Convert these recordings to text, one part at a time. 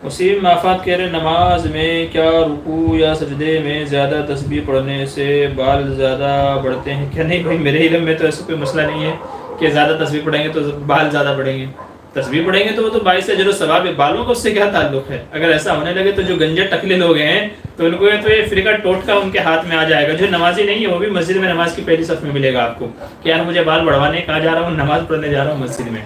वसीम आफात कह रहे नमाज में क्या रुकू या सजदे में ज़्यादा तस्बीह पढ़ने से बाल ज़्यादा बढ़ते हैं क्या? नहीं भाई, मेरे इल्म में तो ऐसा कोई मसला नहीं है कि ज़्यादा तस्बीह पढ़ेंगे तो बाल ज़्यादा बढ़ेंगे। तस्बीह पढ़ेंगे तो वो तो बाइस अजर सवाब है, बालों का उससे क्या ताल्लुक है? अगर ऐसा होने लगे तो जो गंजे टकले लोग हैं तो उनको तो ये फ्री का टोटका उनके हाथ में आ जाएगा। जो नमाजी नहीं है वो भी मस्जिद में नमाज की पहली सफ में मिलेगा आपको कि यार मुझे बाल बढ़वाने कहाँ जा रहा हूँ, नमाज पढ़ने जा रहा हूँ मस्जिद में।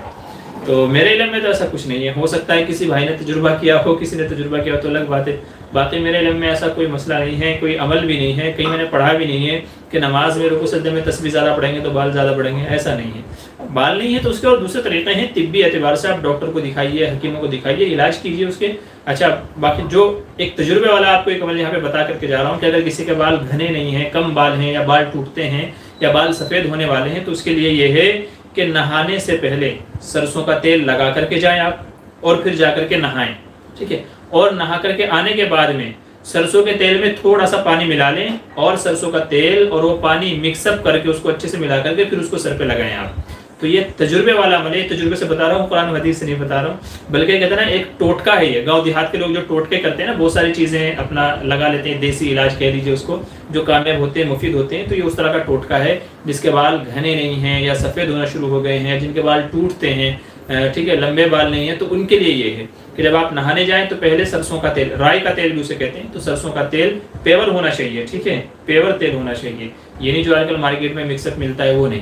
तो मेरे इल्म में तो ऐसा कुछ नहीं है। हो सकता है किसी भाई ने तजुर्बा किया हो, किसी ने तजुर्बा किया हो तो अलग बात है। बातें मेरे इल्म में ऐसा कोई मसला नहीं है, कोई अमल भी नहीं है, कहीं मैंने पढ़ा भी नहीं है कि नमाज में रुकू सजदे में तस्बीह ज़्यादा पढ़ेंगे तो बाल ज़्यादा बढ़ेंगे, ऐसा नहीं है। बाल नहीं है तो उसके और दूसरे तरीके हैं तिब्बी एतबार से। आप डॉक्टर को दिखाइए, हकीमों को दिखाइए, इलाज कीजिए उसके। अच्छा, बाकी जो एक तजुर्बे वाला आपको एक अमल यहाँ पे बता करके जा रहा हूँ कि अगर किसी के बाल घने नहीं हैं, कम बाल हैं, या बाल टूटते हैं, या बाल सफ़ेद होने वाले हैं, तो उसके लिए ये है कि नहाने से पहले सरसों का तेल लगा करके जाएं आप, और फिर जा करके नहाएं, ठीक है। और नहा करके आने के बाद में सरसों के तेल में थोड़ा सा पानी मिला लें, और सरसों का तेल और वो पानी मिक्सअप करके उसको अच्छे से मिला करके फिर उसको सर पे लगाएं आप। तो ये तजुर्बे वाला अमल है, तजुर्बे से बता रहा हूँ, कुरान हदीस से नहीं बता रहा हूँ, बल्कि कहते हैं ना एक टोटका है ये। गांव देहात के लोग जो टोटके करते हैं ना, बहुत सारी चीज़ें अपना लगा लेते हैं, देसी इलाज कह लीजिए उसको, जो कामयाब होते हैं, मुफीद होते हैं। तो ये उस तरह का टोटका है जिसके बाल घने नहीं हैं या सफ़ेद होना शुरू हो गए हैं, जिनके बाल टूटते हैं, ठीक है, लंबे बाल नहीं है, तो उनके लिए ये है कि जब आप नहाने जाएं तो पहले सरसों का तेल, राई का तेल भी उसे कहते हैं, तो सरसों का तेल पेवर होना चाहिए, ठीक है, पेवर तेल होना चाहिए। ये नहीं जो आजकल मार्केट में मिक्सअप मिलता है वो नहीं,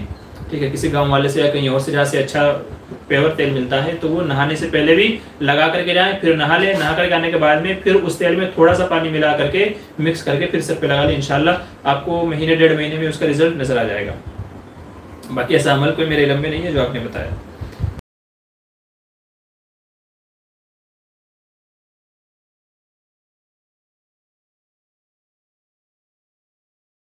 ठीक है, किसी गांव वाले से या कहीं और से जहाँ से अच्छा पेवर तेल मिलता है तो वो नहाने से पहले भी लगा करके जाएं, फिर नहा लें। नहा करके आने के बाद में फिर उस तेल में थोड़ा सा पानी मिला करके मिक्स करके फिर सर पे लगा लें। इंशाल्लाह आपको महीने डेढ़ महीने में उसका रिजल्ट नजर आ जाएगा। बाकी ऐसा अमल कोई मेरे इल्म में नहीं है जो आपने बताया।